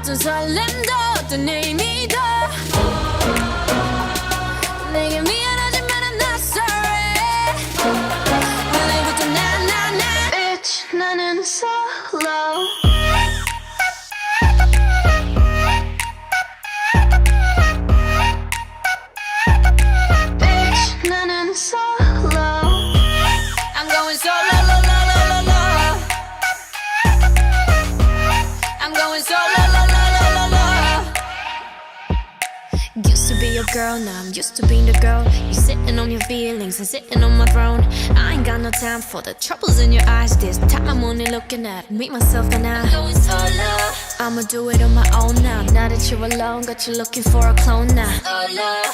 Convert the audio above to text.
어떤 설렘도 어떤 의미도 내게 미안하지만 I'm not sorry 오늘부터 나 Bitch 나는 solo Bitch 나는 solo I'm going solo lo, lo, lo, lo, lo. I'm going solo lo, lo, lo, lo, lo. Used to be your girl, now I'm used to being the girl. You sitting on your feelings and sitting on my throne. I ain't got no time for the troubles in your eyes. This time I'm only looking at me, myself, and I. I'm going solo. I'ma do it on my own now. Now that you're alone, got you looking for a clone now. Solo.